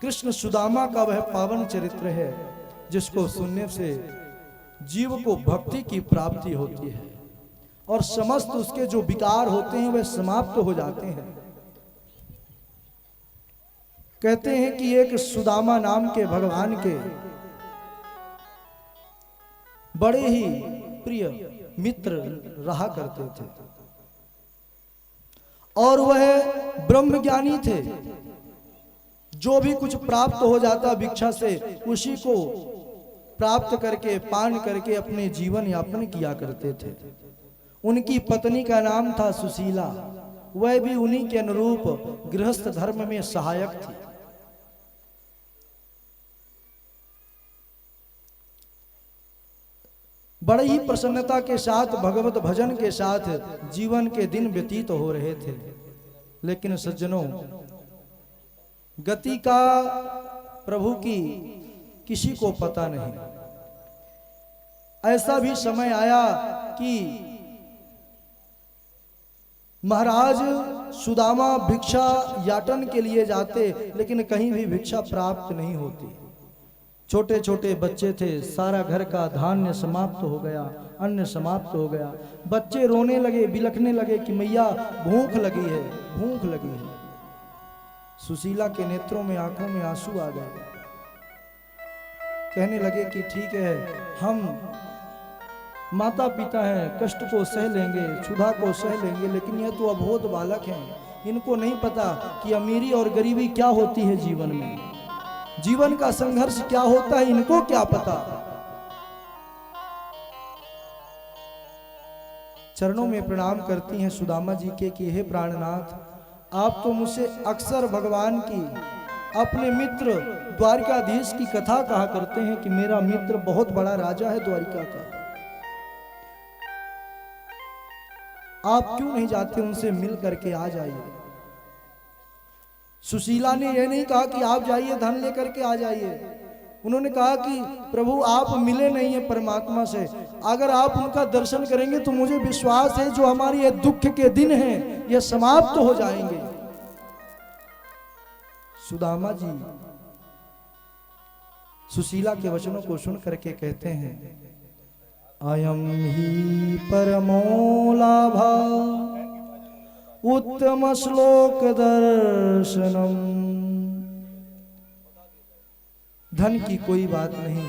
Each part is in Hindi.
कृष्ण सुदामा का वह पावन चरित्र है जिसको सुनने से जीव को भक्ति की प्राप्ति होती है और समस्त उसके जो विकार होते हैं वह समाप्त हो जाते हैं। कहते हैं कि एक सुदामा नाम के भगवान के बड़े ही प्रिय मित्र रहा करते थे और वह ब्रह्मज्ञानी थे। जो भी कुछ प्राप्त हो जाता भिक्षा से उसी को प्राप्त करके पान करके अपने जीवन यापन किया करते थे। उनकी पत्नी का नाम था सुशीला, वह भी उन्हीं के अनुरूप गृहस्थ धर्म में सहायक थी। बड़े ही प्रसन्नता के साथ भगवत भजन के साथ जीवन के दिन व्यतीत हो रहे थे। लेकिन सज्जनों, गति का प्रभु की किसी को पता नहीं। ऐसा भी समय आया कि महाराज सुदामा भिक्षा याटन के लिए जाते, लेकिन कहीं भी भिक्षा प्राप्त नहीं होती। छोटे छोटे बच्चे थे, सारा घर का धान्य समाप्त हो गया, अन्न समाप्त हो गया। बच्चे रोने लगे, बिलखने लगे कि मैया भूख लगी है, भूख लगी है। सुशीला के नेत्रों में, आंखों में आंसू आ गए। कहने लगे कि ठीक है, हम माता पिता हैं, कष्ट को सह लेंगे, क्षुधा को सह लेंगे, लेकिन यह तो अबोध बालक हैं। इनको नहीं पता कि अमीरी और गरीबी क्या होती है जीवन में, जीवन का संघर्ष क्या होता है, इनको क्या पता। चरणों में प्रणाम करती हैं सुदामा जी के कि हे प्राणनाथ, आप तो मुझसे अक्सर भगवान की, अपने मित्र द्वारिकाधीश की कथा कहा करते हैं कि मेरा मित्र बहुत बड़ा राजा है द्वारिका का। आप क्यों नहीं जाते, उनसे मिल करके आ जाइए। सुशीला ने यह नहीं कहा कि आप जाइए धन लेकर के आ जाइए। उन्होंने कहा कि प्रभु आप मिले नहीं है परमात्मा से, अगर आप उनका दर्शन करेंगे तो मुझे विश्वास है जो हमारी ये दुख के दिन हैं ये समाप्त हो जाएंगे। सुदामा जी सुशीला के वचनों को सुन करके कहते हैं, अयम ही परमो लाभा उत्तम श्लोक दर्शनम। धन की कोई बात नहीं,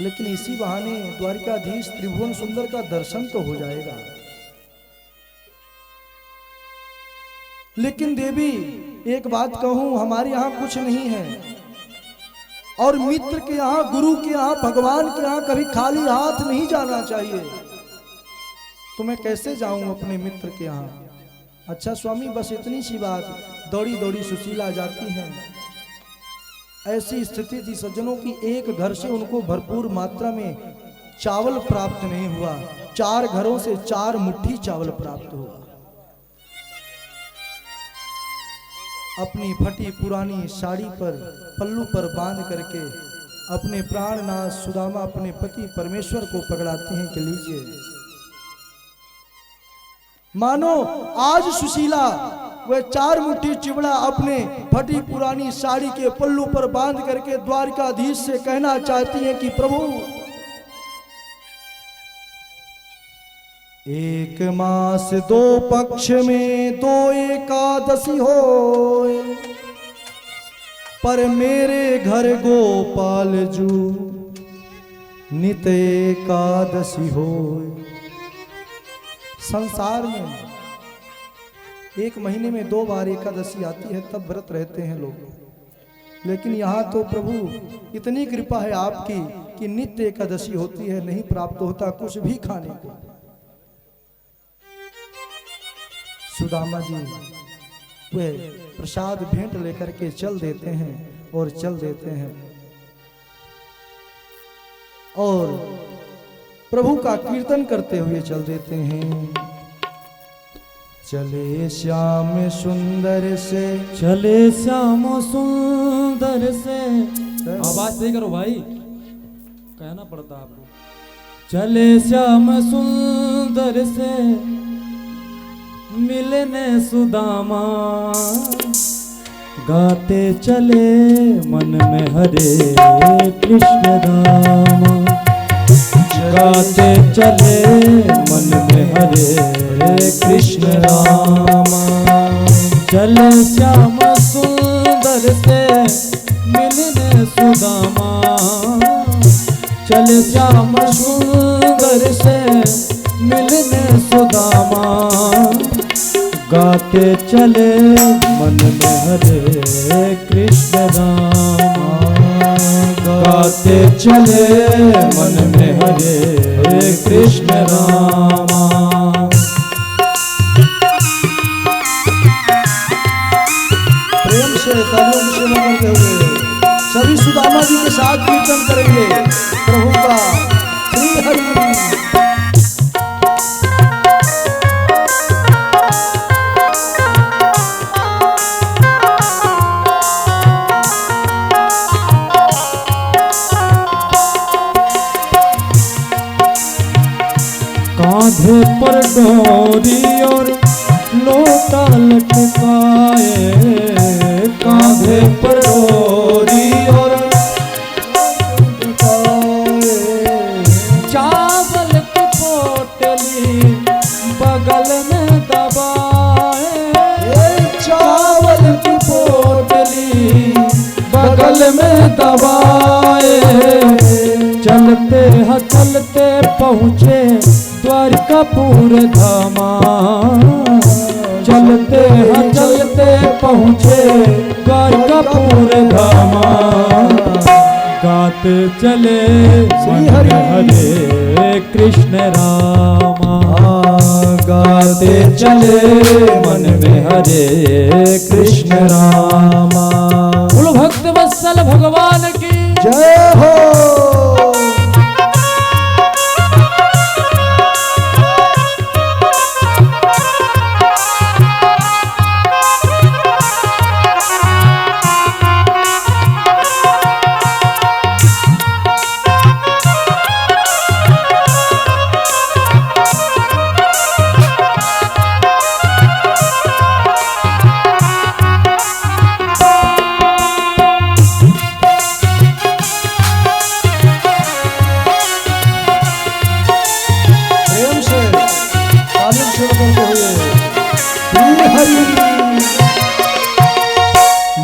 लेकिन इसी बहाने द्वारिकाधीश त्रिभुवन सुंदर का दर्शन तो हो जाएगा। लेकिन देवी एक बात कहूं, हमारे यहां कुछ नहीं है और मित्र के यहां, गुरु के यहां, भगवान के यहां कभी खाली हाथ नहीं जाना चाहिए। तो मैं कैसे जाऊं अपने मित्र के यहां? अच्छा स्वामी, बस इतनी सी बात। दौड़ी दौड़ी सुशीला जाती है। ऐसी स्थिति थी सज्जनों की, एक घर से उनको भरपूर मात्रा में चावल प्राप्त नहीं हुआ, 4 घरों से 4 मुट्ठी चावल प्राप्त हुआ। अपनी फटी पुरानी साड़ी पर, पल्लू पर बांध करके अपने प्राणनाथ सुदामा अपने पति परमेश्वर को पकड़ाते हैं कि लीजिए। मानो आज सुशीला वह 4 मुट्ठी चिवड़ा अपने फटी पुरानी साड़ी के पल्लू पर बांध करके द्वारिकाधीश से कहना चाहती हैं कि प्रभु, 1 मास 2 पक्ष में 2 एकादशी हो, पर मेरे घर गोपाल जू नित एकादशी हो। संसार में 1 महीने में 2 बार एकादशी आती है, तब व्रत रहते हैं लोग। लेकिन यहाँ तो प्रभु इतनी कृपा है आपकी कि नित्य एकादशी होती है, नहीं प्राप्त होता कुछ भी खाने को। सुदामा जी वे प्रसाद भेंट लेकर के चल देते हैं और चल देते हैं और प्रभु का कीर्तन करते हुए चल देते हैं। चले श्याम सुंदर से, चले श्याम सुंदर से। आवाज सही करो भाई, कहना पड़ता आपको। चले श्याम सुंदर से मिलने सुदामा, गाते चले मन में हरे कृष्ण राम, गाते चले मन में हरे कृष्ण राम। चले श्याम सुंदर से मिलने सुदामा, चले श्याम सुंदर से मिलने सुदामा। गाते चले मन में हरे कृष्ण राम, गाते चले मन में हरे कृष्ण राम। प्रेम से तालियों से करते हुए सभी सुदामा जी के साथ कीर्तन करेंगे प्रभु का श्री हरि। कांधे पर डोरी और लोटा लटकाए, कांधे पर डोरी और चावल की पोटली बगल में दबाए, चावल की पोटली बगल में दबाए। चलते हैं चलते पहुँचे द्वारकापुर धामा, चलते हैं चलते पहुँचे द्वारकापुर धामा। गाते चले मन में हरे कृष्ण रामा, गाते चले मन में हरे कृष्ण रामा। बोलो भक्त वत्सल भगवान की जय हो।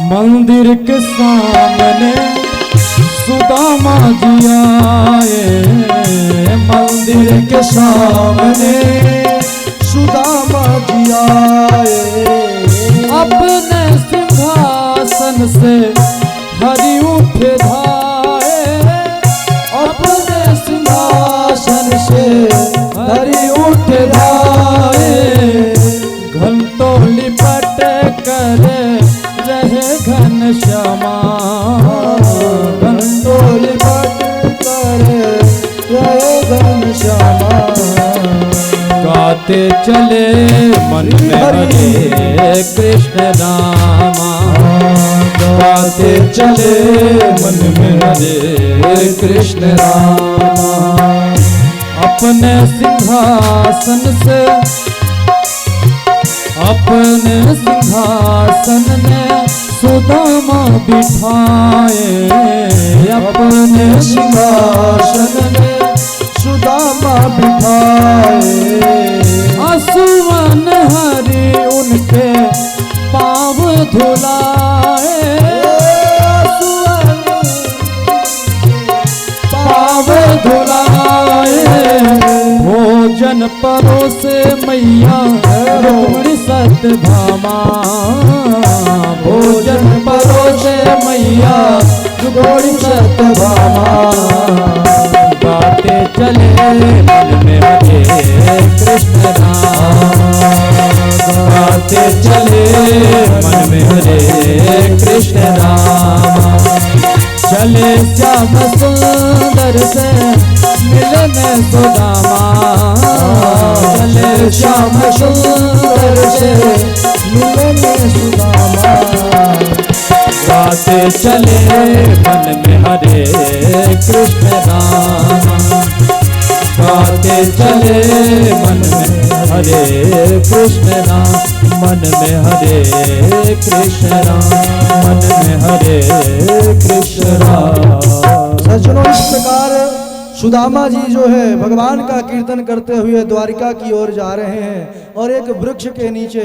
मंदिर के सामने सुदामा जी आए, मंदिर के सामने सुदामा जी आए। अपने सिंहासन से हरि उठ धाए, अपने सिंहासन से हरि उठ धाए। घंटों लिपट कर रहे घन श्यामा, घंटों लिपट कर रहे घन श्यामा। गाते चले मन में हरे कृष्ण रामा, गाते चले मन में हरे कृष्ण रामा। अपने सिंहासन से अपने सिंहासन में सुदामा बिठाए, अपने सिंहासन में सुदामा बिठाए। आसुवन हरि उनके पाँव धुलाए, पाँव धुलाए। भोजन परोसे मैया रुक्मिणी सत्यभामा, भोजन परोसे मैया रुक्मिणी सत्यभामा। गाते चले मन में हरे कृष्ण राम, गाते चले मन में हरे कृष्ण राम। चले श्याम सुंदर से मिलने सुदामा, चले श्याम सुंदर से मिलने सुदामा। गाते चले मन में हरे कृष्ण राम, गाते चले मन में हरे कृष्ण नाम, मन में हरे कृष्ण राम, मन में हरे कृष्ण राम। सज्जनों, इस प्रकार सुदामा जी जो है भगवान का कीर्तन करते हुए द्वारिका की ओर जा रहे हैं और एक वृक्ष के नीचे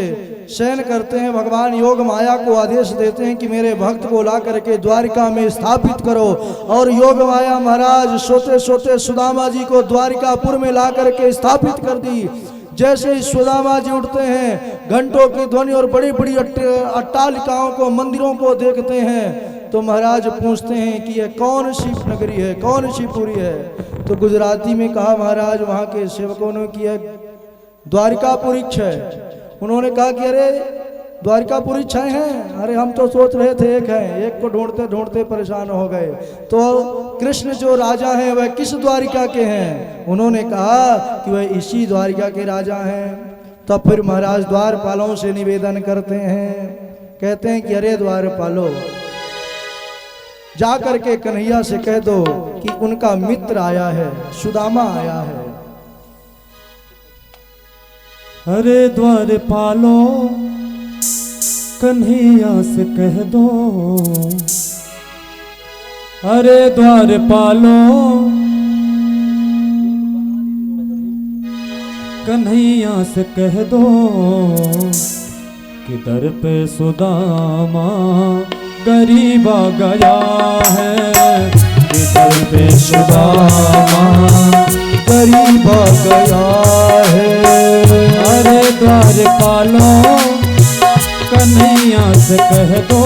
शयन करते हैं। भगवान योग माया को आदेश देते हैं कि मेरे भक्त को ला करके द्वारिका में स्थापित करो, और योग माया महाराज सोते सोते सुदामा जी को द्वारिकापुर में ला करके स्थापित कर दी। जैसे ही सुदामा जी उठते हैं, घंटों की ध्वनि और बड़ी बड़ी अट्टालिकाओं को, मंदिरों को देखते हैं, तो महाराज पूछते हैं कि यह कौन सी नगरी है, कौन सी पुरी है। तो गुजराती में कहा महाराज वहाँ के सेवकों ने कि द्वारिकापुरी है। उन्होंने कहा कि अरे द्वारिकापुरी छह हैं, अरे हम तो सोच रहे थे एक है, एक को ढूंढते ढूंढते परेशान हो गए। तो कृष्ण जो राजा हैं वह किस द्वारिका के हैं? उन्होंने कहा कि वह इसी द्वारिका के राजा हैं। तब फिर महाराज द्वारपालों से निवेदन करते हैं, कहते हैं कि अरे द्वारपालो, जा करके कन्हैया से कह दो कि उनका मित्र आया है, सुदामा आया है। अरे द्वारपालो, कन्हैया से कह दो, अरे द्वारपालो, कन्हैया से कह दो कि दर पे सुदामा गरीब आ गया है, कि दर पे सुदामा गरीब आ गया है। अरे द्वारपालो, कन्हैया से कह दो,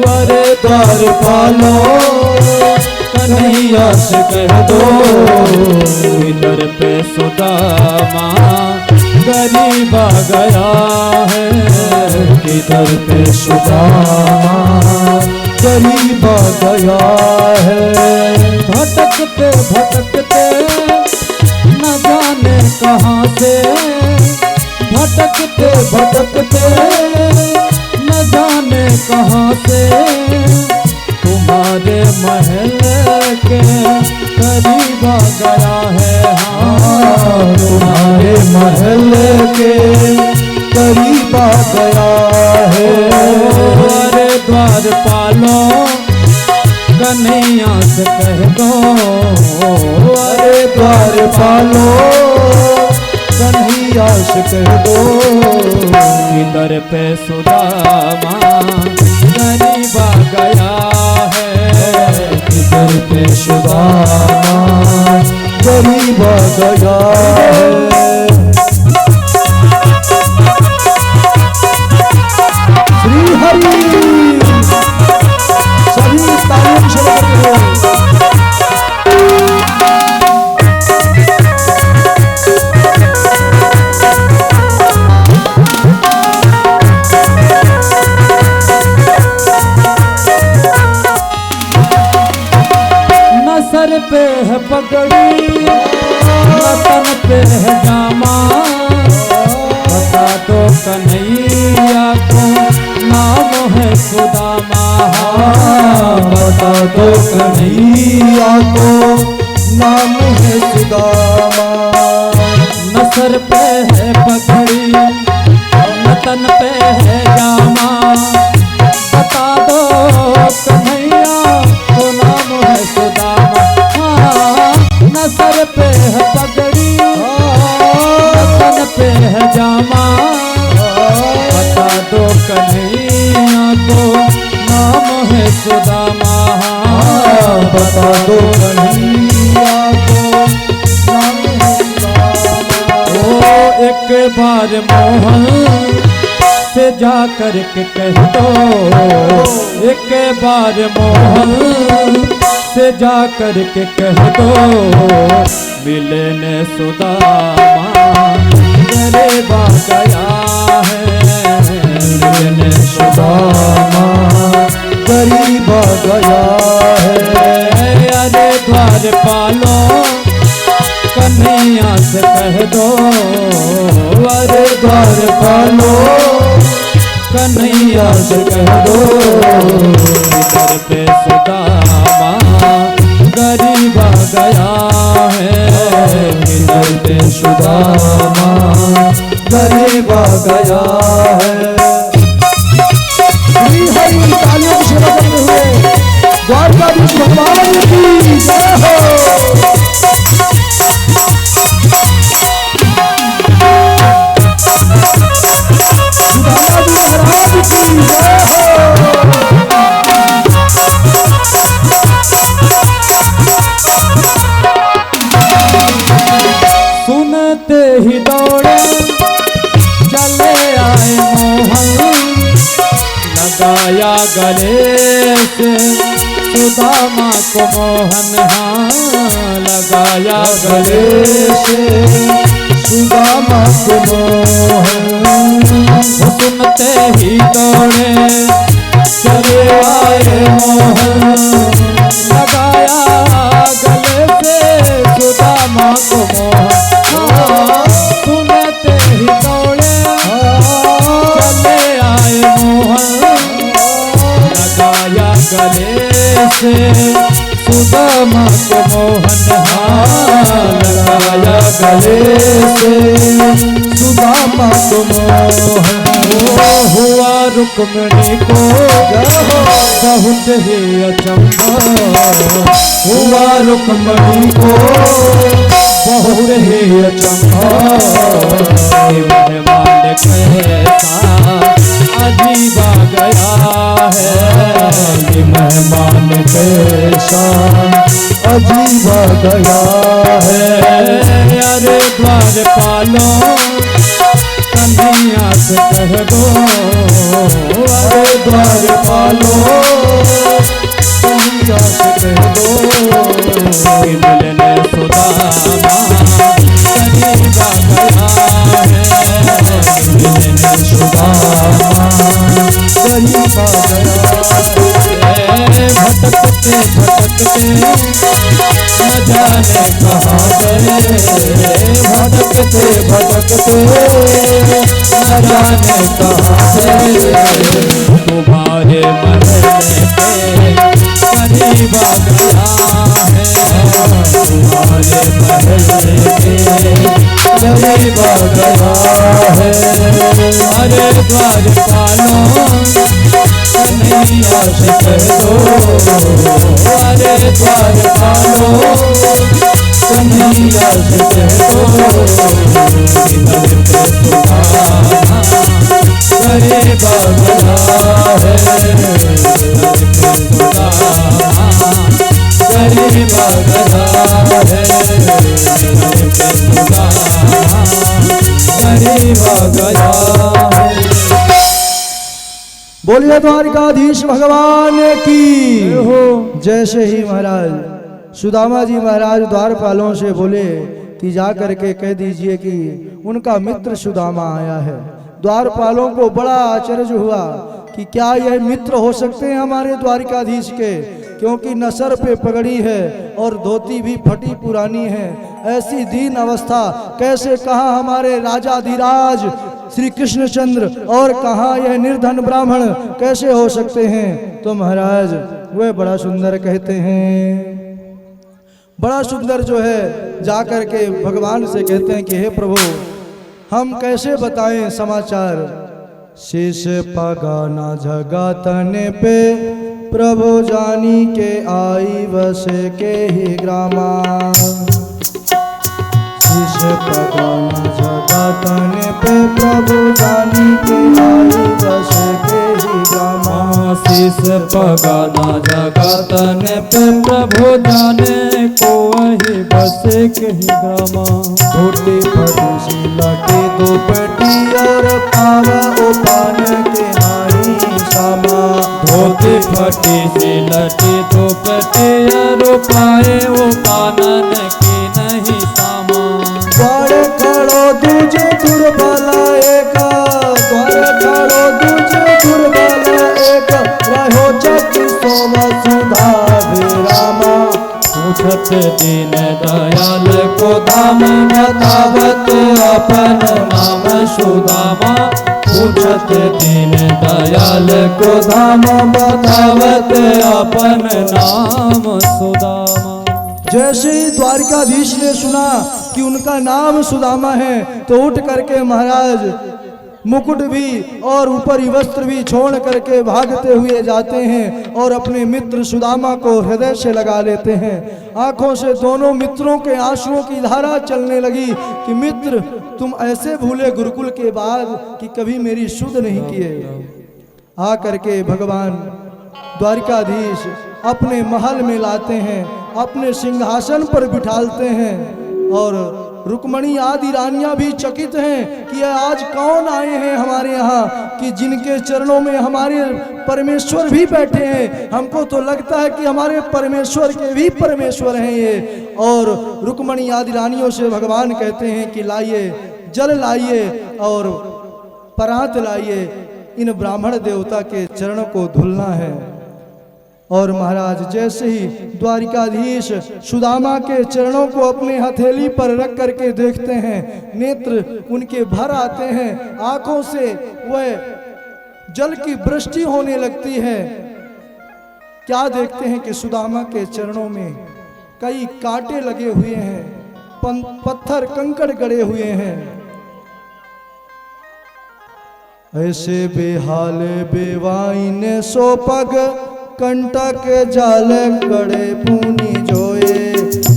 अरे द्वारपालो, कन्हैया से कह दो, इधर पे सुदामा गरीब आ गया है, इधर पे सुदामा गरीब आ गया है। भटकते भटकते न जाने कहाँ से, भटकते भटकते न जाने कहाँ से, तुम्हारे महल के करीब आ गया है। हाँ, तुम्हारे महल के करीब आ गया है। अरे द्वारपालो, कन्हैया से कह दो, अरे द्वारपालो, कन्हैया से कह दो, इधर पे सुदामा गरीब आ गया है, इधर पे सुदामा गरीब आ गया है। श्री हरि, सभी तालियों से बजाते हैं। सर पे है पगड़ी, तन पे है जामा, बता दो कन्हैया को नाम है सुदामा, बता दो कन्हैया को नाम है सुदामा। न सर पे है पगड़ी, न तन पे है जामा, बता दो कन्हैया को नाम है सुदामा। न सर पे है पगड़ी, न तन पे है जामा, बता दो कन्हैया को नाम है सुदामा, बता दो कन्हैया को नाम है सुदामा। ओ एक बार मोहन से जा कर के कह दो, एक बार मोहन से जा कर के कह दो, मिलने सुदामा गरीब आ गया है, मिलने सुदामा गरीब आ गया है। अरे द्वारपालो, कन्हैया से कह दो, अरे द्वारपालो, कन्हैया से कह दो, इधर पे सुदामा गरीब आ गया है, लगाया गले से सुदामा को मोहन, हाँ लगाया गले से सुदामा को मोहन। सुनते ही दौड़े चले आए मोहन, लगाया गले से सुदामा को मोहन। सुनते ही दौड़े चले आए मोहन, लगाया गले से सुदामा को मोहन, हाँ लगाया गले से सुदामा को मोहन। हुआ रुक्मिणी को बहुत ही अचंभा, हुआ रुक्मिणी को बहुत ही अचंभा। मेहमान कैसा अजीबा गया है, ये मेहमान कैसा अजीबा गया है। अरे द्वार पालो कन्हैया से कह दो, अरे द्वार पालो कन्हैया से कह दो। मिलने सुदामा करीबा गया है, मिलने सुदामा करीबा गया है। भटकते भटकते न जाने कहाँ गए, भटकते भटकते न जाने कहाँ गए। तुम्हारे महल के करीब आ गया है, तुम्हारे महल के करीब आ गया है। अरे द्वार पालो कन्हैया से कह दो, अरे द्वार पालो कन्हैया से कह दो। मिलते सुदामा करीब आ गया है, मिलते सुदामा करीब आ गया है, मिलते सुदामा करीब आ गया है। बोलिए द्वारिकाधीश भगवान की हो। जैसे ही महाराज सुदामा जी महाराज द्वारपालों से बोले कि जा करके कह दीजिए कि उनका मित्र सुदामा आया है। द्वारपालों को बड़ा आश्चर्य हुआ कि क्या यह मित्र हो सकते हैं हमारे द्वारिकाधीश के, क्योंकि न सर पे पगड़ी है और धोती भी फटी पुरानी है। ऐसी दीन अवस्था कैसे, कहाँ हमारे राजाधिराज श्री कृष्णचंद्र और कहाँ यह निर्धन ब्राह्मण कैसे हो सकते हैं। तो महाराज वह बड़ा सुंदर कहते हैं, बड़ा सुंदर जो है जाकर के भगवान से कहते हैं कि हे प्रभु हम कैसे बताएं समाचार। शीश पगाना जगा तने पे प्रभु जानी के आई बसे के ही ग्रामा। शीश पगाना जगा तने पे प्रभु जानी के आई बसे के ही ग्रामा। शीश पगाना जगा तने पे प्रभु जाने को वही बसे के ही ग्रामा। धोती फटी सी लटी दुपट्टी और पावा उपान के नारी सामा। धोती फटी सी लटी दुपट्टी और पाए उपानन की नहीं सामा। द्वार खड़ो दूजे दुर्बला एक, द्वार खड़ो दूजे दुर्बला एक, रहो जति सोवा सुधा विरामा। पूछत दीन दयाल को धाम बतावत अपन नाम सुदामा। पूछत दीन दयाल को धाम बतावत अपन नाम सुदामा। जैसे ही द्वारिकाधीश ने सुना कि उनका नाम सुदामा है तो उठ करके महाराज मुकुट भी और ऊपरी वस्त्र भी छोड़ करके भागते हुए जाते हैं और अपने मित्र सुदामा को हृदय से लगा लेते हैं। आंखों से दोनों मित्रों के आंसुओं की धारा चलने लगी कि मित्र तुम ऐसे भूले गुरुकुल के बाद कि कभी मेरी सुध नहीं किए। आ करके भगवान द्वारिकाधीश अपने महल में लाते हैं, अपने सिंहासन पर बिठालते हैं और रुक्मणी आदि रानियां भी चकित हैं कि आज कौन आए हैं हमारे यहाँ कि जिनके चरणों में हमारे परमेश्वर भी बैठे हैं। हमको तो लगता है कि हमारे परमेश्वर के भी परमेश्वर हैं ये। और रुक्मणी आदि रानियों से भगवान कहते हैं कि लाइए, जल लाइए और परात लाइए, इन ब्राह्मण देवता के चरणों को धुलना है। और महाराज जैसे ही द्वारिकाधीश सुदामा के चरणों को अपने हथेली पर रख करके देखते हैं, नेत्र उनके भर आते हैं, आंखों से वह जल की वृष्टि होने लगती है। क्या देखते हैं कि सुदामा के चरणों में कई कांटे लगे हुए हैं, पत्थर कंकड़ गड़े हुए हैं। ऐसे बेहाल बेवाइन सो पग कंटक जाल गड़े पूनी जोए।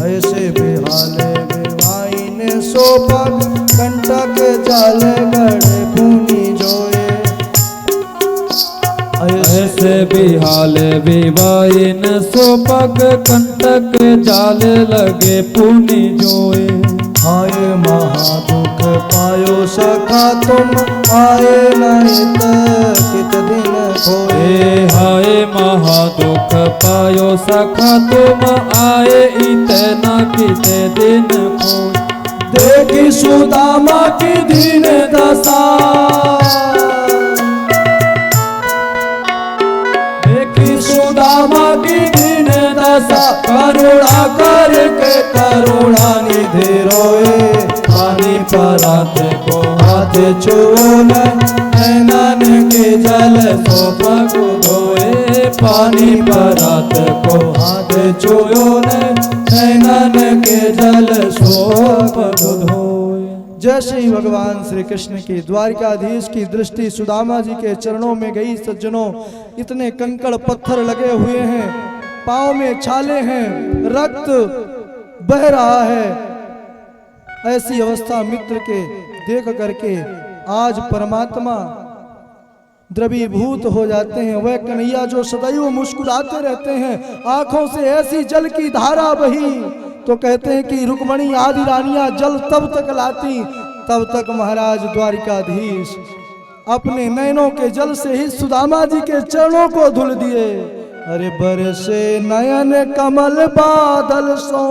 ऐसे बेहाल बेवाइन सो पग कंटक जाल गड़े पूनी जोए। ऐसे बेहाल बेवाइन सो पग कंटक जाल लगे पूनी जोए। हाय महादुख पायो सखा तुम आए नहीं कित दिन खोए। हाय महादुख पायो सखा तुम आए इतना किते दिन खोए। देखी सुदामा की दीन दशा, देखी सुदामा की दीन दशा, करुणा करके करुणा निधि रोए। पानी परात को हाथ छुओ नैनन के जल सो पग धोए। पानी परात को हाथ छुओ नैनन के जल सो पग धोए। जैसे ही भगवान श्री कृष्ण की द्वारिकाधीश की दृष्टि सुदामा जी के चरणों में गई, सज्जनों इतने कंकड़ पत्थर लगे हुए हैं, पांव में छाले हैं, रक्त बह रहा है। ऐसी अवस्था मित्र के देख करके आज परमात्मा द्रवीभूत हो जाते हैं। वह कन्हैया जो सदैव मुस्कुराते रहते हैं, आंखों से ऐसी जल की धारा बही तो कहते हैं कि रुक्मणी आदि रानियां जल तब तक लाती, तब तक महाराज द्वारिकाधीश अपने नयनों के जल से ही सुदामा जी के चरणों को धुल दिए। अरे बरसे नयन कमल बादल सो,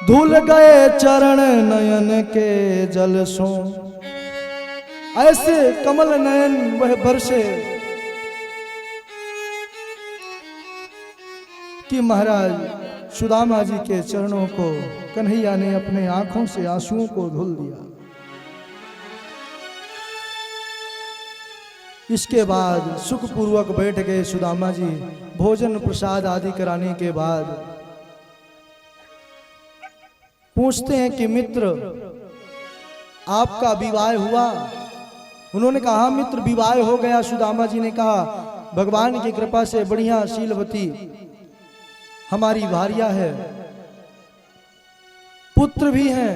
धुल गए चरण नयन के जल सो। ऐसे कमल नयन वह बरसे कि महाराज सुदामा जी के चरणों को कन्हैया ने अपने आंखों से आंसुओं को धुल दिया। इसके बाद सुखपूर्वक बैठ गए सुदामा जी। भोजन प्रसाद आदि कराने के बाद पूछते हैं कि मित्र आपका विवाह हुआ? उन्होंने कहा मित्र विवाह हो गया। सुदामा जी ने कहा भगवान की कृपा से बढ़िया शीलवती हमारी भार्या है, पुत्र भी हैं।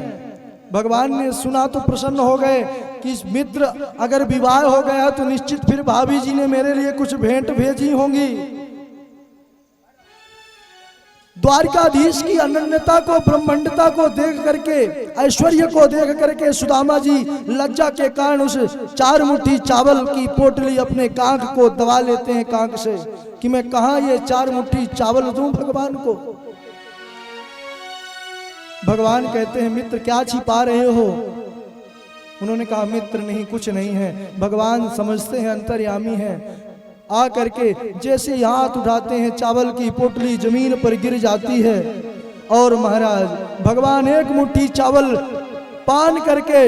भगवान ने सुना तो प्रसन्न हो गए कि मित्र अगर विवाह हो गया तो निश्चित फिर भाभी जी ने मेरे लिए कुछ भेंट भेजी होंगी। द्वारिकाधीश की अनन्यता को, ब्रह्मांडता को देख करके, ऐश्वर्य को देख करके सुदामा जी लज्जा के कारण उस 4 मुट्ठी चावल की पोटली अपने कांख को दबा लेते हैं कांख से कि मैं कहां ये 4 मुट्ठी चावल दूं भगवान को। भगवान कहते हैं मित्र क्या छिपा रहे हो? उन्होंने कहा मित्र नहीं, कुछ नहीं है। भगवान समझते हैं, अंतर्यामी हैं। आ करके जैसे हाथ उठाते हैं चावल की पोटली जमीन पर गिर जाती है और महाराज भगवान एक मुट्ठी चावल पान करके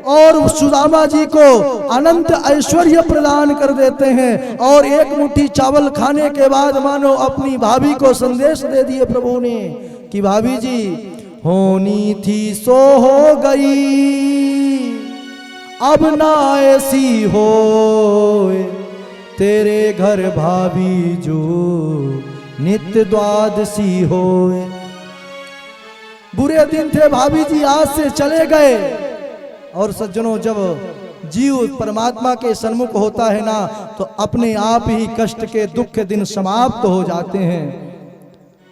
और सुदामा जी को अनंत ऐश्वर्य प्रदान कर देते हैं। और एक मुट्ठी चावल खाने के बाद मानो अपनी भाभी को संदेश दे दिए प्रभु ने कि भाभी जी होनी थी सो हो गई, अब ना ऐसी हो तेरे घर भाभी जो नित्य द्वादशी होए। बुरे दिन थे, भाभी जी आज से चले गए। और सज्जनों जब जीव परमात्मा के सन्मुख होता है ना तो अपने आप ही कष्ट के दुख के दिन समाप्त हो जाते हैं।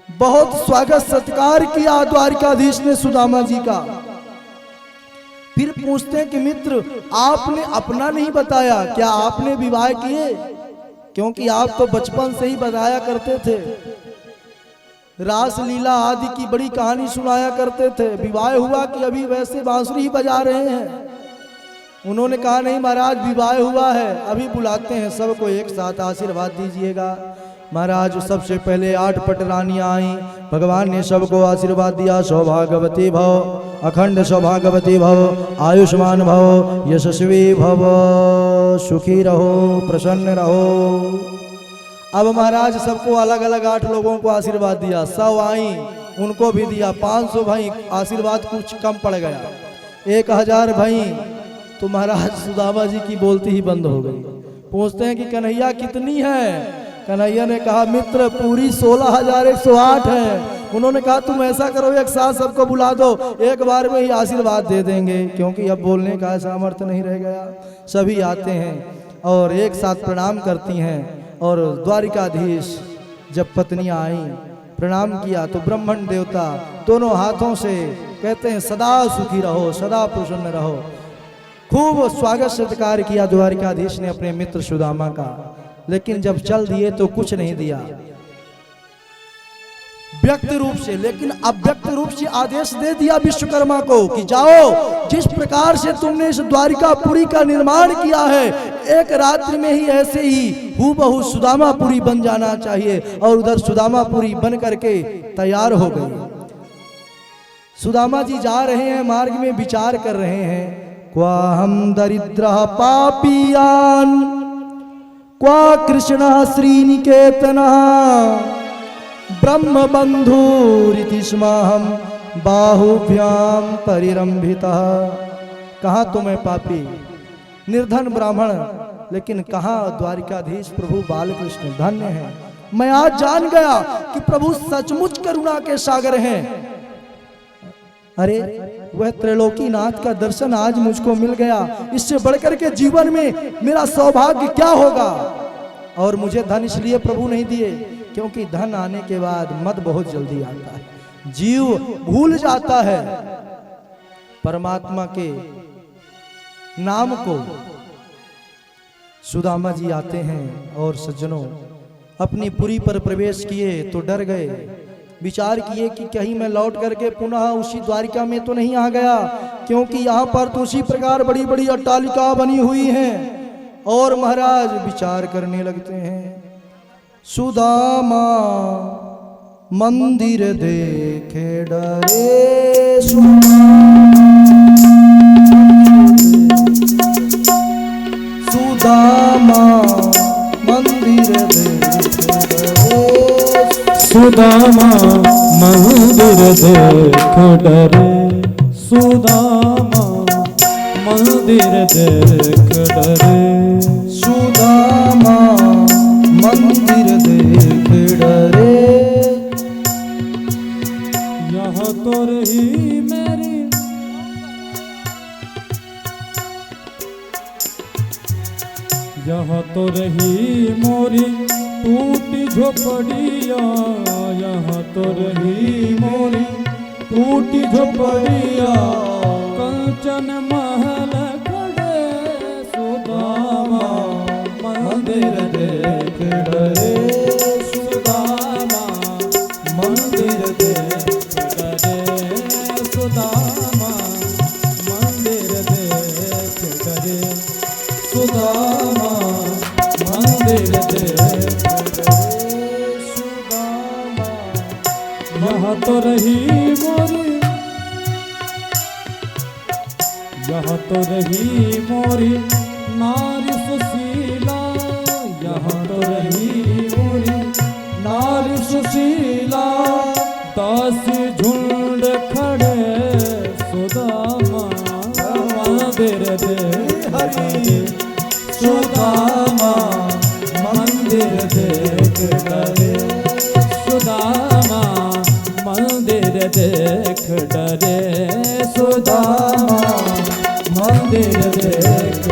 बहुत स्वागत सत्कार किया द्वारिकाधीश ने सुदामा जी का। फिर पूछते हैं कि मित्र आपने अपना नहीं बताया, क्या आपने विवाह किए? क्योंकि आप तो बचपन से ही बताया करते थे, रास लीला आदि की बड़ी कहानी सुनाया करते थे। विवाह हुआ कि अभी वैसे बांसुरी ही बजा रहे हैं? उन्होंने कहा नहीं महाराज, विवाह हुआ है, अभी बुलाते हैं सबको एक साथ आशीर्वाद दीजिएगा। महाराज सबसे पहले 8 पटरानियां आई, भगवान ने सबको आशीर्वाद दिया। सौभाग्यवती भव, अखंड सौभाग्यवती भव, आयुष्मान भव, यशस्वी भव, सुखी रहो, प्रसन्न रहो। अब महाराज सबको अलग अलग 8 लोगों को आशीर्वाद दिया। 100 आई, उनको भी दिया। 500 भाई, आशीर्वाद कुछ कम पड़ गया। 1000 भाई, तो महाराज सुदामा जी की बोलती ही बंद हो गई। पूछते हैं कि कन्हैया कितनी है? कन्हैया ने कहा मित्र पूरी 16,108 है। उन्होंने कहा तुम ऐसा करो, एक साथ सबको बुला दो, एक बार में ही आशीर्वाद दे देंगे, क्योंकि अब बोलने का सामर्थ्य नहीं रह गया। सभी आते हैं और एक साथ प्रणाम करती हैं। और द्वारिकाधीश जब पत्नियां आई, प्रणाम किया तो ब्राह्मण देवता दोनों हाथों से कहते हैं सदा सुखी रहो, सदा प्रसन्न रहो। खूब स्वागत सत्कार किया द्वारिकाधीश ने अपने मित्र सुदामा का। लेकिन जब चल दिए तो कुछ नहीं दिया व्यक्त रूप से, लेकिन अव्यक्त रूप से आदेश दे दिया विश्वकर्मा को कि जाओ, जिस प्रकार से तुमने इस द्वारिकापुरी का निर्माण किया है, एक रात्रि में ही ऐसे ही हूबहू सुदामापुरी बन जाना चाहिए। और उधर सुदामापुरी बन करके तैयार हो गई। सुदामा जी जा रहे हैं, मार्ग में विचार कर रहे हैं, क्वा हम दरिद्र पापियान, क्वा कृष्ण श्रीनिकेतन ब्रह्म बंधुरिति स्माहम बाहुभ्याम परिरंभितः। कहाँ तो मैं पापी निर्धन ब्राह्मण, लेकिन कहाँ द्वारिकाधीश प्रभु बालकृष्ण धन्य है। मैं आज जान गया कि प्रभु सचमुच करुणा के सागर हैं। अरे वह त्रैलोकीनाथ का दर्शन आज मुझको मिल गया, इससे बढ़कर के जीवन में मेरा सौभाग्य क्या होगा। और मुझे धन इसलिए प्रभु नहीं दिए क्योंकि धन आने के बाद मद बहुत जल्दी आता है, जीव भूल जाता है परमात्मा के नाम को। सुदामा जी आते हैं और सज्जनों अपनी पुरी पर प्रवेश किए तो डर गए। विचार किए कि कहीं मैं लौट करके पुनः उसी द्वारिका में तो नहीं आ गया, क्योंकि यहाँ पर तो उसी प्रकार बड़ी बड़ी अट्टालिका बनी हुई हैं। और महाराज विचार करने लगते हैं, सुदामा मंदिर देखे डरे, सुदामा मंदिर देखे डरे, सुदामा मंदिर देख डरे, सुदामा मंदिर देख डरे, सुदामा मंदिर देख डरे। यहाँ तो रही मेरी, यहाँ तो रही मोरी टूटी झोपड़िया, यहाँ तो रही मोरी टूटी झोपड़िया, कंचन महल खड़े, सुदामा मंदिर देख डरे, सुदामा मंदिर देख डरे, सुदामा मंदिर देख डरे, सुदामा मंदिर देख डरे, सुदामा। यहाँ तो रही मोरी, यहाँ तो रही मोरी नारी सुशीला, यहाँ तो रही मोरी नारी सुशीला, 10 झुंड खड़े, सुदामा मंदिर देख डरे, सुदामा मंदिर देख डरे, सुदामा मंदिर देख डरे, सुदामा मंदिर देख